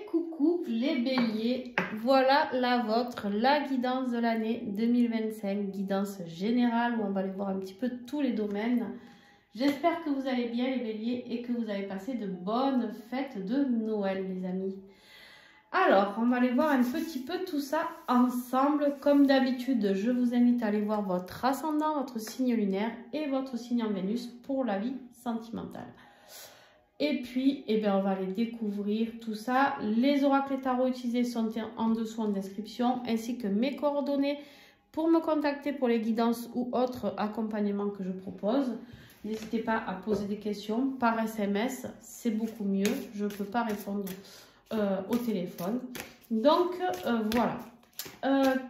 coucou les béliers, voilà la vôtre, la guidance de l'année 2025, guidance générale où on va aller voir un petit peu tous les domaines. J'espère que vous allez bien les béliers et que vous avez passé de bonnes fêtes de Noël les amis. Alors, on va aller voir un petit peu tout ça ensemble. Comme d'habitude, je vous invite à aller voir votre ascendant, votre signe lunaire et votre signe en Vénus pour la vie sentimentale. Et puis, on va aller découvrir tout ça. Les oracles et tarots utilisés sont en dessous en description, ainsi que mes coordonnées pour me contacter pour les guidances ou autres accompagnements que je propose. N'hésitez pas à poser des questions par SMS, c'est beaucoup mieux. Je ne peux pas répondre au téléphone. Donc, voilà.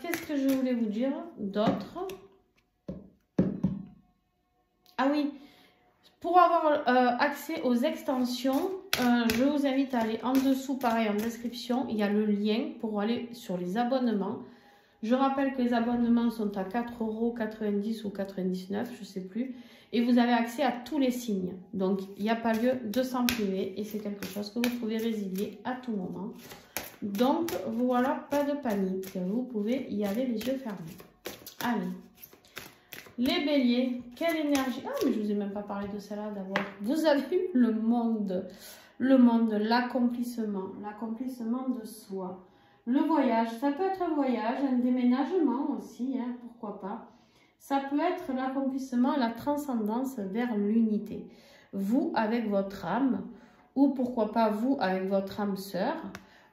Qu'est-ce que je voulais vous dire d'autre? Ah oui. Pour avoir accès aux extensions, je vous invite à aller en dessous, pareil en description, il y a le lien pour aller sur les abonnements. Je rappelle que les abonnements sont à 4,90 € ou 99, je ne sais plus. Et vous avez accès à tous les signes. Donc, il n'y a pas lieu de s'en priver et c'est quelque chose que vous pouvez résilier à tout moment. Donc, voilà, pas de panique. Vous pouvez y aller les yeux fermés. Allez. Les béliers, quelle énergie. Ah, mais je ne vous ai même pas parlé de celle-là d'abord. Vous avez eu le monde, l'accomplissement de soi. Le voyage, ça peut être un voyage, un déménagement aussi, hein, pourquoi pas. Ça peut être l'accomplissement, la transcendance vers l'unité. Vous avec votre âme, ou pourquoi pas vous avec votre âme sœur,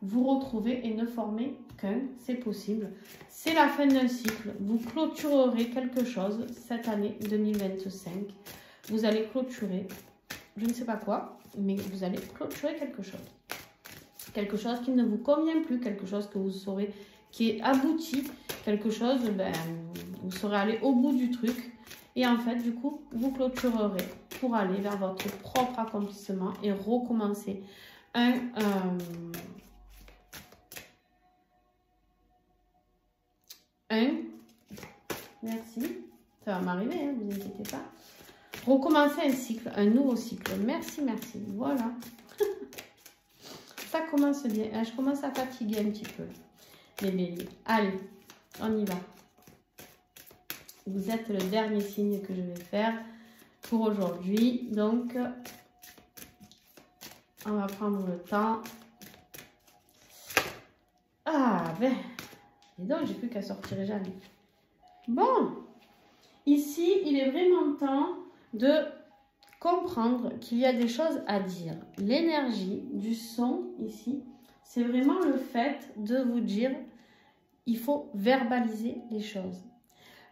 vous retrouvez et ne formez qu'un, c'est possible. C'est la fin d'un cycle. Vous clôturerez quelque chose cette année 2025. Vous allez clôturer, je ne sais pas quoi, mais vous allez clôturer quelque chose. Quelque chose qui ne vous convient plus, quelque chose que vous saurez qui est abouti, quelque chose, vous serez allé au bout du truc. Et en fait, du coup, vous clôturerez pour aller vers votre propre accomplissement et recommencer merci, ça va m'arriver, hein, vous inquiétez pas. Recommencer un cycle, un nouveau cycle. Merci, merci. Voilà. Ça commence bien. Je commence à fatiguer un petit peu, les béliers. Allez, on y va. Vous êtes le dernier signe que je vais faire pour aujourd'hui. Donc, on va prendre le temps. Ah, ben, et donc, j'ai plus qu'à sortir jamais. Bon, ici, il est vraiment temps de comprendre qu'il y a des choses à dire. L'énergie du son, ici, c'est vraiment le fait de vous dire, il faut verbaliser les choses.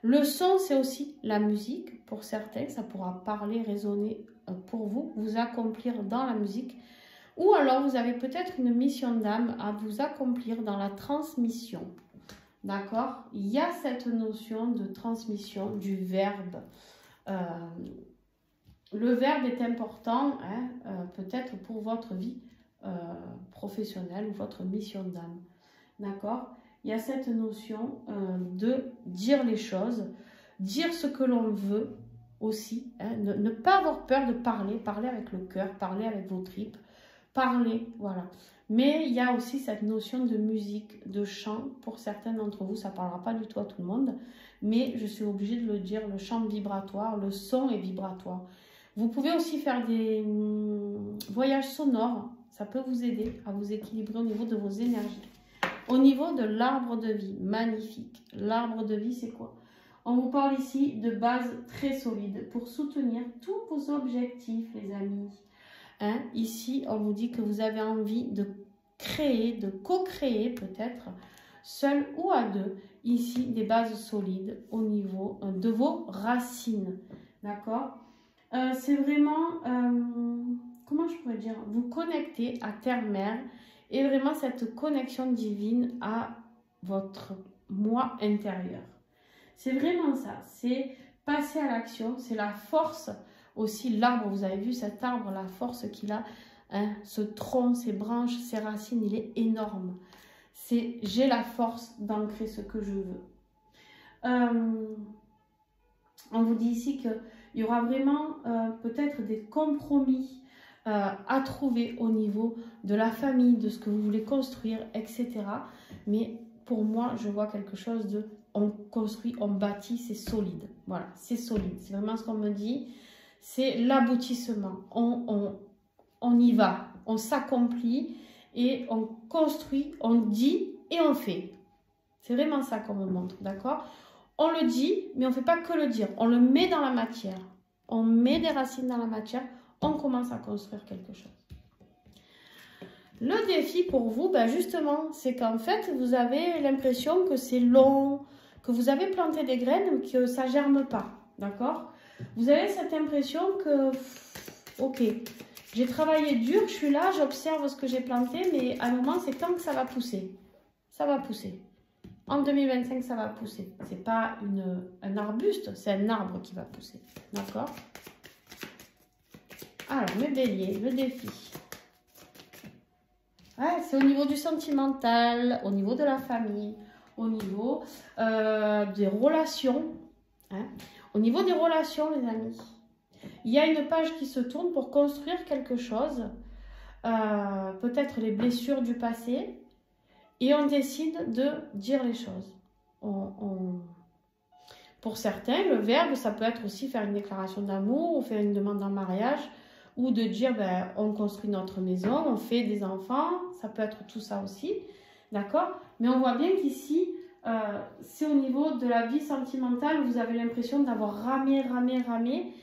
Le son, c'est aussi la musique. Pour certains, ça pourra parler, résonner pour vous, vous accomplir dans la musique. Ou alors, vous avez peut-être une mission d'âme à vous accomplir dans la transmission. D'accord? Il y a cette notion de transmission du verbe. Le verbe est important, hein, peut-être pour votre vie professionnelle ou votre mission d'âme. D'accord? Il y a cette notion de dire les choses, dire ce que l'on veut aussi. Hein, ne pas avoir peur de parler, parler avec le cœur, parler avec vos tripes, parler, voilà. Mais il y a aussi cette notion de musique, de chant. Pour certains d'entre vous, ça ne parlera pas du tout à tout le monde. Mais je suis obligée de le dire, le chant vibratoire, le son est vibratoire. Vous pouvez aussi faire des voyages sonores. Ça peut vous aider à vous équilibrer au niveau de vos énergies. Au niveau de l'arbre de vie, magnifique. L'arbre de vie, c'est quoi? On vous parle ici de bases très solides pour soutenir tous vos objectifs, les amis. Hein, ici, on vous dit que vous avez envie de créer, de co-créer peut-être, seul ou à deux, ici, des bases solides au niveau de vos racines. D'accord? C'est vraiment, comment je pourrais dire, vous connecter à terre-mère et vraiment cette connexion divine à votre moi intérieur. C'est vraiment ça, c'est passer à l'action, c'est la force. Aussi l'arbre, vous avez vu cet arbre, la force qu'il a, hein, ce tronc, ses branches, ses racines, il est énorme. C'est j'ai la force d'ancrer ce que je veux. On vous dit ici qu'il y aura vraiment peut-être des compromis à trouver au niveau de la famille, de ce que vous voulez construire, etc. Mais pour moi, je vois quelque chose de on construit, on bâtit, c'est solide. Voilà, c'est solide. C'est vraiment ce qu'on me dit. C'est l'aboutissement. On y va, on s'accomplit et on construit, on dit et on fait. C'est vraiment ça qu'on me montre, d'accord? On le dit, mais on ne fait pas que le dire. On le met dans la matière. On met des racines dans la matière. On commence à construire quelque chose. Le défi pour vous, ben justement, c'est qu'en fait, vous avez l'impression que c'est long, que vous avez planté des graines, mais que ça ne germe pas, d'accord? Vous avez cette impression que, ok, j'ai travaillé dur, je suis là, j'observe ce que j'ai planté, mais à un moment, c'est quand que ça va pousser. Ça va pousser. En 2025, ça va pousser. Ce n'est pas un arbuste, c'est un arbre qui va pousser, d'accord? Alors, mes béliers, le défi. Ouais, c'est au niveau du sentimental, au niveau de la famille, au niveau des relations. Hein. Au niveau des relations, les amis, il y a une page qui se tourne pour construire quelque chose. Peut-être les blessures du passé. Et on décide de dire les choses. Pour certains, le verbe, ça peut être aussi faire une déclaration d'amour ou faire une demande en mariage. Ou de dire, ben, on construit notre maison, on fait des enfants, ça peut être tout ça aussi, d'accord? Mais on voit bien qu'ici, c'est au niveau de la vie sentimentale où vous avez l'impression d'avoir ramé,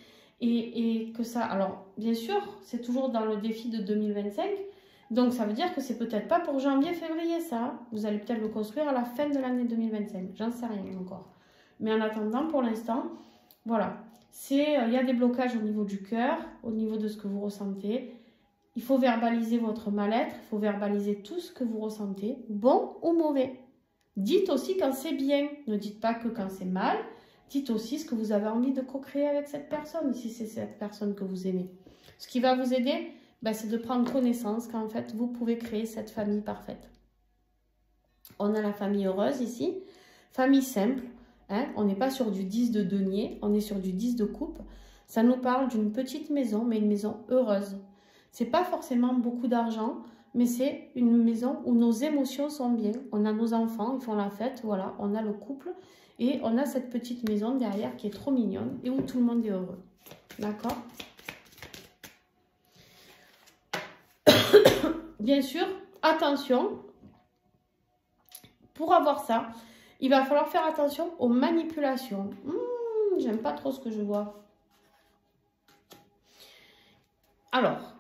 et que ça... Alors, bien sûr, c'est toujours dans le défi de 2025, donc ça veut dire que c'est peut-être pas pour janvier, février, ça. Vous allez peut-être le construire à la fin de l'année 2025, j'en sais rien encore. Mais en attendant, pour l'instant, voilà. Il y a des blocages au niveau du cœur, au niveau de ce que vous ressentez. Il faut verbaliser votre mal-être, il faut verbaliser tout ce que vous ressentez, bon ou mauvais. Dites aussi quand c'est bien, ne dites pas que quand c'est mal. Dites aussi ce que vous avez envie de co-créer avec cette personne, si c'est cette personne que vous aimez. Ce qui va vous aider, ben, c'est de prendre connaissance qu'en fait, vous pouvez créer cette famille parfaite. On a la famille heureuse ici, famille simple. Hein, on n'est pas sur du 10 de denier, on est sur du 10 de coupe. Ça nous parle d'une petite maison, mais une maison heureuse. C'est pas forcément beaucoup d'argent, mais c'est une maison où nos émotions sont bien. On a nos enfants, ils font la fête, voilà, on a le couple. Et on a cette petite maison derrière qui est trop mignonne et où tout le monde est heureux. D'accord? Bien sûr, attention, pour avoir ça, il va falloir faire attention aux manipulations. J'aime pas trop ce que je vois. Alors,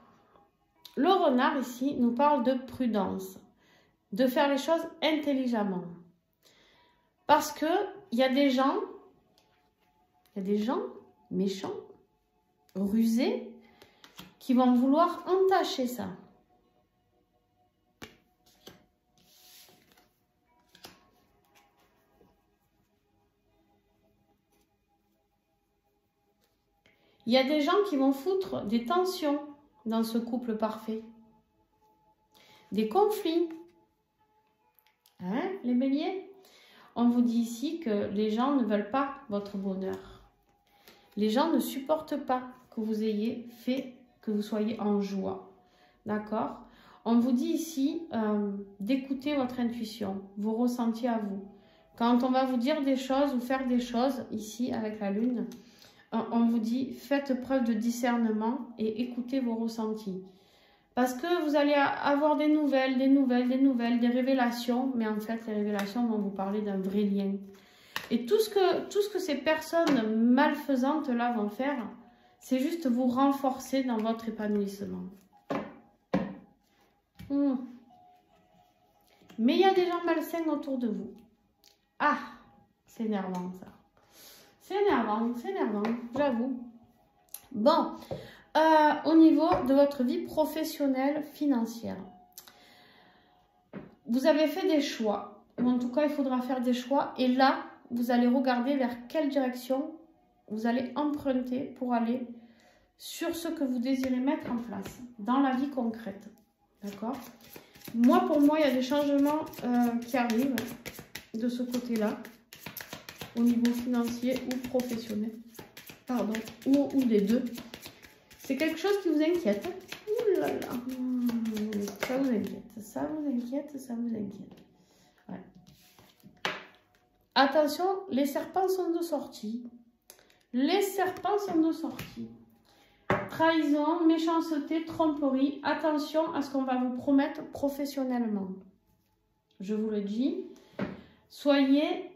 le renard ici nous parle de prudence, de faire les choses intelligemment. Parce que il y a des gens méchants, rusés, qui vont vouloir entacher ça. Il y a des gens qui vont foutre des tensions dans ce couple parfait. Des conflits. Hein, les béliers? On vous dit ici que les gens ne veulent pas votre bonheur. Les gens ne supportent pas que vous ayez fait, que vous soyez en joie. D'accord? On vous dit ici d'écouter votre intuition, vos ressentis à vous. Quand on va vous dire des choses ou faire des choses, ici avec la lune, on vous dit, faites preuve de discernement et écoutez vos ressentis. Parce que vous allez avoir des nouvelles, des révélations, mais en fait, les révélations vont vous parler d'un vrai lien. Et tout ce que ces personnes malfaisantes-là vont faire, c'est juste vous renforcer dans votre épanouissement. Mais il y a des gens malsains autour de vous. Ah, c'est énervant ça. C'est énervant, j'avoue. Bon, au niveau de votre vie professionnelle, financière, vous avez fait des choix, ou en tout cas, il faudra faire des choix. Et là, vous allez regarder vers quelle direction vous allez emprunter pour aller sur ce que vous désirez mettre en place dans la vie concrète. D'accord? Moi, pour moi, il y a des changements qui arrivent de ce côté-là. Au niveau financier ou professionnel, pardon, ou les deux. C'est quelque chose qui vous inquiète. là là. Ça vous inquiète, ça vous inquiète, ça vous inquiète. Ouais. Attention, les serpents sont de sortie. Les serpents sont de sortie. Trahison, méchanceté, tromperie. Attention à ce qu'on va vous promettre professionnellement. Je vous le dis. Soyez...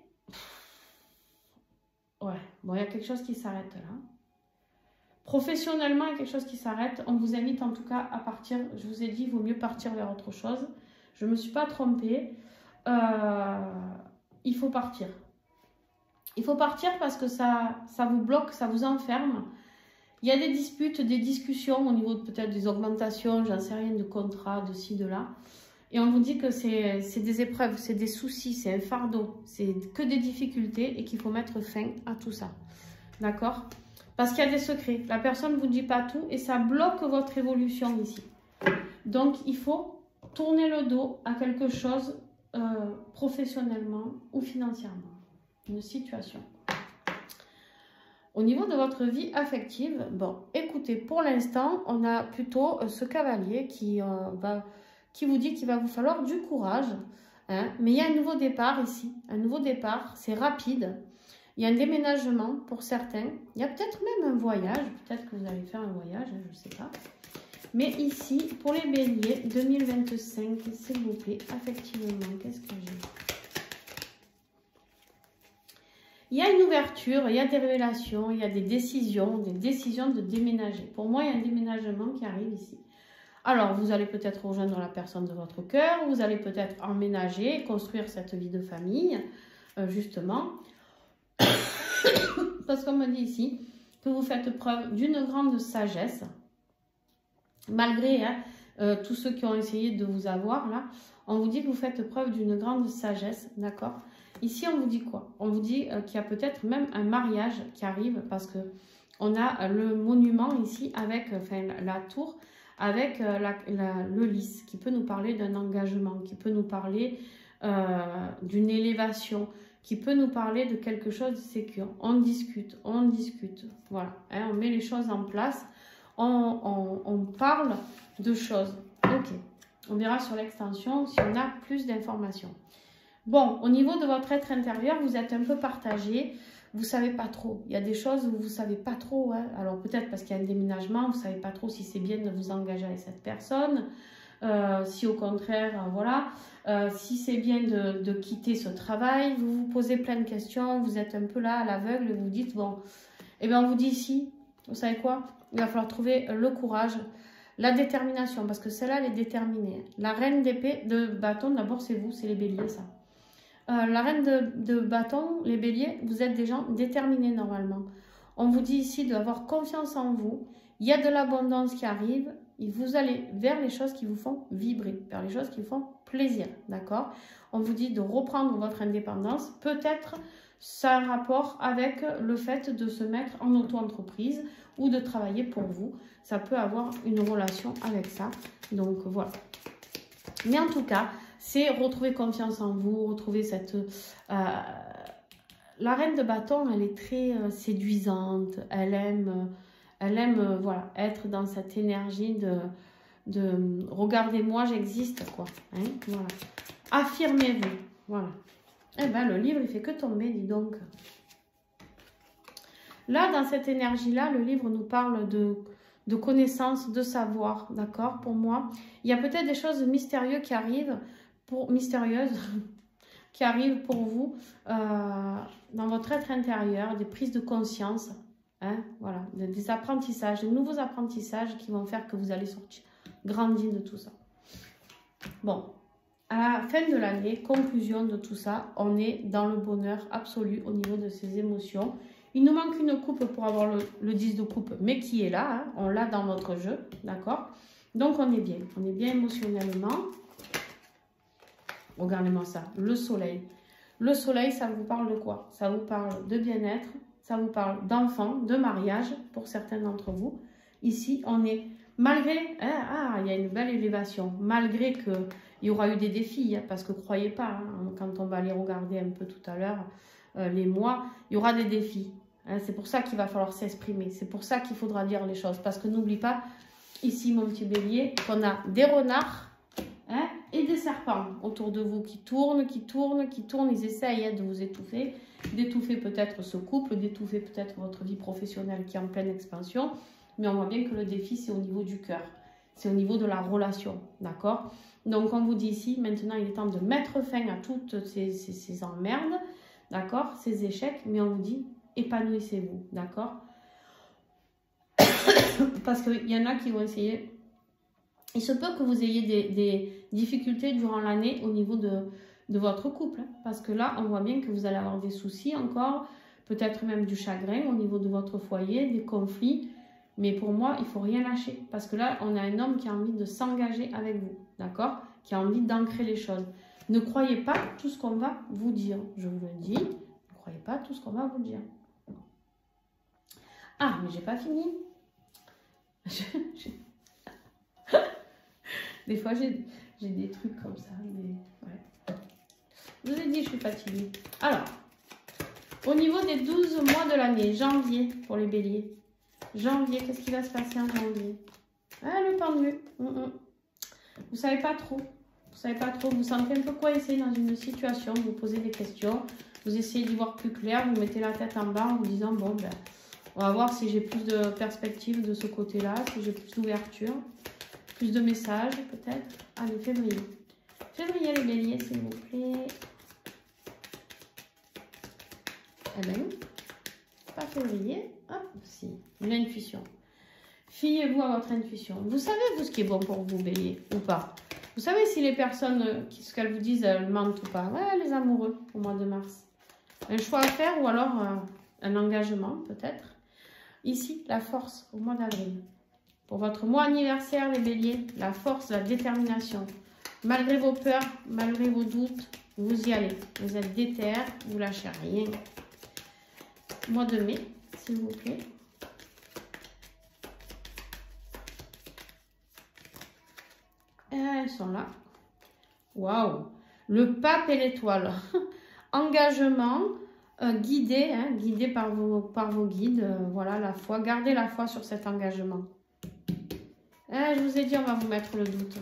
Ouais, bon, il y a quelque chose qui s'arrête là. Professionnellement, il y a quelque chose qui s'arrête. On vous invite en tout cas à partir. Je vous ai dit, il vaut mieux partir vers autre chose. Je ne me suis pas trompée. Il faut partir. Il faut partir parce que ça vous bloque, ça vous enferme. Il y a des disputes, des discussions au niveau peut-être des augmentations, j'en sais rien, de contrats, de ci, de là. Et on vous dit que c'est des épreuves, c'est des soucis, c'est un fardeau, c'est que des difficultés et qu'il faut mettre fin à tout ça. D'accord? Parce qu'il y a des secrets. La personne ne vous dit pas tout et ça bloque votre évolution ici. Donc, il faut tourner le dos à quelque chose professionnellement ou financièrement. Une situation. Au niveau de votre vie affective, bon, écoutez, pour l'instant, on a plutôt ce cavalier qui vous dit qu'il va vous falloir du courage. Hein, mais il y a un nouveau départ ici. Un nouveau départ, c'est rapide. Il y a un déménagement pour certains. Il y a peut-être même un voyage. Peut-être que vous allez faire un voyage, hein, je ne sais pas. Mais ici, pour les béliers, 2025, s'il vous plaît, affectivement, qu'est-ce que j'ai? Il y a une ouverture, il y a des révélations, il y a des décisions de déménager. Pour moi, il y a un déménagement qui arrive ici. Alors, vous allez peut-être rejoindre la personne de votre cœur, vous allez peut-être emménager, construire cette vie de famille, justement. Parce qu'on me dit ici que vous faites preuve d'une grande sagesse, malgré tous ceux qui ont essayé de vous avoir, là, on vous dit que vous faites preuve d'une grande sagesse, d'accord? Ici, on vous dit quoi? On vous dit qu'il y a peut-être même un mariage qui arrive parce que on a le monument ici avec la tour, avec le lys qui peut nous parler d'un engagement, qui peut nous parler d'une élévation, qui peut nous parler de quelque chose de sécure. On discute, voilà. Hein, on met les choses en place, on parle de choses. Ok, on verra sur l'extension si on a plus d'informations. Bon, au niveau de votre être intérieur, vous êtes un peu partagé. Vous ne savez pas trop. Il y a des choses où vous ne savez pas trop. Hein. Alors peut-être parce qu'il y a un déménagement, vous ne savez pas trop si c'est bien de vous engager avec cette personne. Si au contraire, voilà. Si c'est bien de quitter ce travail, vous vous posez plein de questions. Vous êtes un peu là à l'aveugle et vous dites, bon, eh bien on vous dit ici, vous savez quoi? Il va falloir trouver le courage, la détermination, parce que celle-là, elle est déterminée. La reine d'épée, de bâton, d'abord c'est vous, c'est les béliers ça. La reine de bâton, les béliers, vous êtes des gens déterminés normalement. On vous dit ici d'avoir confiance en vous. Il y a de l'abondance qui arrive. Et vous allez vers les choses qui vous font vibrer, vers les choses qui vous font plaisir. D'accord? On vous dit de reprendre votre indépendance. Peut-être ça a un rapport avec le fait de se mettre en auto-entreprise ou de travailler pour vous. Ça peut avoir une relation avec ça. Donc voilà. Mais en tout cas, c'est retrouver confiance en vous, retrouver cette... la reine de bâton, elle est très séduisante, elle aime voilà, être dans cette énergie de regardez-moi, j'existe, quoi. Hein, voilà. Affirmez-vous, voilà. Eh bien, le livre, il fait que tomber, dis donc. Là, dans cette énergie-là, le livre nous parle de connaissances, de savoir, d'accord, pour moi. Il y a peut-être des choses mystérieuses qui arrivent, qui arrivent pour vous dans votre être intérieur, des prises de conscience, hein, voilà, des apprentissages, de nouveaux apprentissages qui vont faire que vous allez sortir, grandir de tout ça. Bon, à la fin de l'année, conclusion de tout ça, on est dans le bonheur absolu au niveau de ses émotions. Il nous manque une coupe pour avoir le 10 de coupe, mais qui est là, hein, on l'a dans notre jeu, d'accord? Donc on est bien émotionnellement. Regardez-moi ça, le soleil. Le soleil, ça vous parle de quoi? Ça vous parle de bien-être, ça vous parle d'enfants, de mariage, pour certains d'entre vous. Ici, on est, malgré, hein, il y a une belle élévation, malgré qu'il y aura eu des défis, hein, parce que croyez pas, hein, quand on va aller regarder un peu tout à l'heure, les mois, il y aura des défis. Hein, c'est pour ça qu'il va falloir s'exprimer, c'est pour ça qu'il faudra dire les choses, parce que n'oublie pas, ici mon petit bélier, qu'on a des renards hein, et des serpents autour de vous qui tournent, qui tournent, qui tournent. Ils essayent hein, de vous étouffer, d'étouffer peut-être ce couple, d'étouffer peut-être votre vie professionnelle qui est en pleine expansion. Mais on voit bien que le défi, c'est au niveau du cœur. C'est au niveau de la relation, d'accord? Donc, on vous dit ici, maintenant, il est temps de mettre fin à toutes ces emmerdes, d'accord? Ces échecs, mais on vous dit, épanouissez-vous, d'accord? Parce qu'il y en a qui vont essayer. Il se peut que vous ayez des difficultés durant l'année au niveau de votre couple. Hein, parce que là, on voit bien que vous allez avoir des soucis encore, peut-être même du chagrin au niveau de votre foyer, des conflits. Mais pour moi, il ne faut rien lâcher. Parce que là, on a un homme qui a envie de s'engager avec vous. D'accord? Qui a envie d'ancrer les choses. Ne croyez pas tout ce qu'on va vous dire. Je vous le dis. Ne croyez pas tout ce qu'on va vous dire. Ah, mais j'ai pas fini. Des fois, j'ai des trucs comme ça. Mais ouais. Je vous ai dit, je suis fatiguée. Alors, au niveau des 12 mois de l'année, janvier pour les béliers. Janvier, qu'est-ce qui va se passer en janvier? Ah, le pendu. Vous savez pas trop. Vous savez pas trop. Vous sentez un peu coincé dans une situation. Vous posez des questions. Vous essayez d'y voir plus clair. Vous mettez la tête en bas en vous disant, bon, ben, on va voir si j'ai plus de perspectives de ce côté-là, si j'ai plus d'ouverture, plus de messages peut-être. Allez, février. Février, les béliers, s'il vous plaît. Eh bien, pas février. Hop, si. L'intuition. Fiez-vous à votre intuition. Vous savez vous ce qui est bon pour vous, bélier, ou pas? Vous savez si les personnes, ce qu'elles vous disent, elles mentent ou pas? Ouais, les amoureux, au mois de mars. Un choix à faire ou alors un engagement, peut-être. Ici, la force, au mois d'avril. Pour votre mois anniversaire, les béliers, la force, la détermination. Malgré vos peurs, malgré vos doutes, vous y allez. Vous êtes déter, vous lâchez rien. Mois de mai, s'il vous plaît. Elles sont là. Waouh! Le pape et l'étoile. Engagement, guidé, hein, guidé par vos guides. Voilà, la foi. Gardez la foi sur cet engagement. Je vous ai dit, on va vous mettre le doute.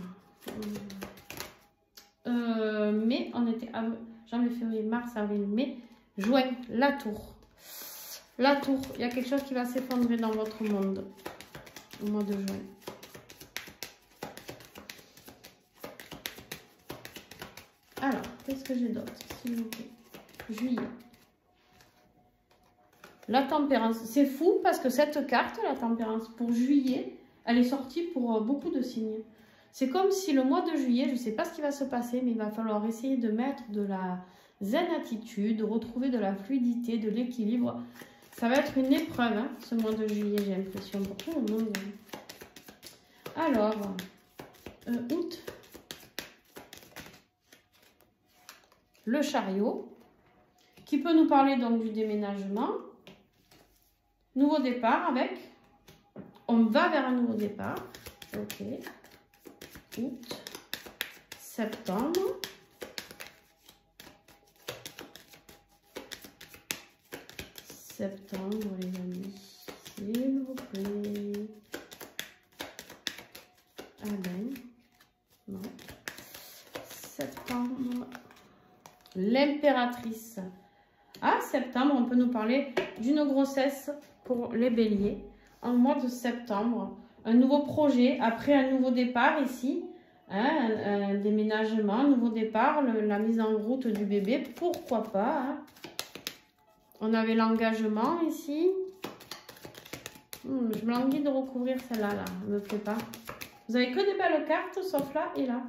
Mais on était à janvier, février, mars, avril, mai, juin, la tour. La tour, il y a quelque chose qui va s'effondrer dans votre monde au mois de juin. Alors, qu'est-ce que j'ai d'autre, s'il vous plaît? Juillet. La tempérance. C'est fou parce que cette carte, la tempérance, pour juillet, elle est sortie pour beaucoup de signes. C'est comme si le mois de juillet, je ne sais pas ce qui va se passer, mais il va falloir essayer de mettre de la zen attitude, de retrouver de la fluidité, de l'équilibre. Ça va être une épreuve, hein, ce mois de juillet, j'ai l'impression, pour tout le monde. Alors, août. Le chariot, qui peut nous parler donc du déménagement. Nouveau départ avec. On va vers un nouveau départ. Ok. Août. Septembre. Septembre, les amis. S'il vous plaît. Allez. Non. Septembre. L'impératrice. Ah, septembre, on peut nous parler d'une grossesse pour les béliers. En mois de septembre, un nouveau projet, après un nouveau départ ici. Hein, un déménagement, un nouveau départ, la mise en route du bébé, pourquoi pas. Hein. On avait l'engagement ici. Je me languis de recouvrir celle-là, là. Elle ne me plaît pas. Vous avez que des belles cartes, sauf là et là.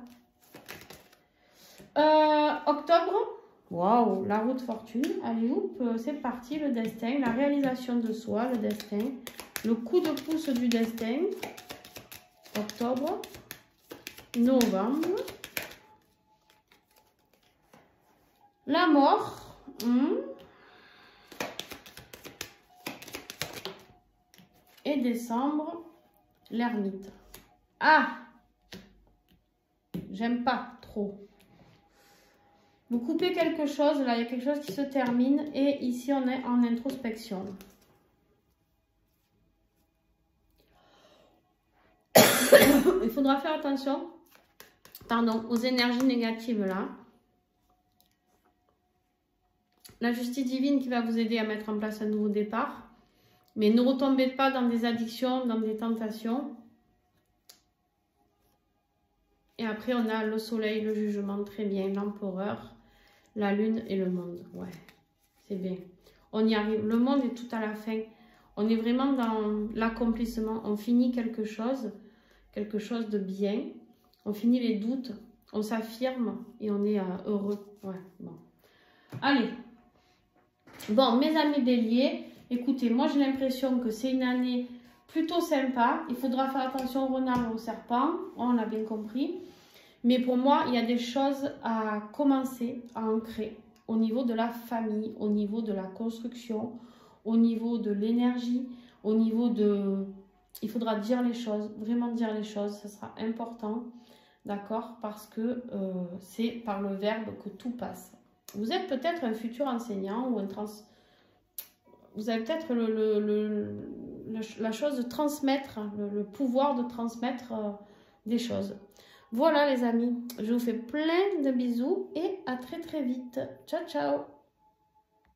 Octobre, waouh, la route fortune, allez hop, c'est parti, le destin, la réalisation de soi, le destin, le coup de pouce du destin. Octobre, novembre, la mort, et décembre, l'ermite. Ah, j'aime pas trop. Vous coupez quelque chose, là, il y a quelque chose qui se termine. Et ici, on est en introspection. faudra faire attention, pardon, aux énergies négatives là. La justice divine qui va vous aider à mettre en place un nouveau départ. Mais ne retombez pas dans des addictions, dans des tentations. Et après, on a le soleil, le jugement, très bien, l'empereur, la lune et le monde. Ouais, c'est bien. On y arrive. Le monde est tout à la fin. On est vraiment dans l'accomplissement. On finit quelque chose de bien. On finit les doutes, on s'affirme et on est heureux. Ouais, bon. Allez. Bon, mes amis béliers, écoutez, moi j'ai l'impression que c'est une année plutôt sympa. Il faudra faire attention au renard et au serpent, on l'a bien compris. Mais pour moi, il y a des choses à commencer à ancrer au niveau de la famille, au niveau de la construction, au niveau de l'énergie, au niveau de... Il faudra dire les choses, vraiment dire les choses, ce sera important, d'accord? Parce que c'est par le verbe que tout passe. Vous êtes peut-être un futur enseignant ou un vous avez peut-être la chose de transmettre, le pouvoir de transmettre des choses. Voilà les amis, je vous fais plein de bisous et à très très vite. Ciao ciao.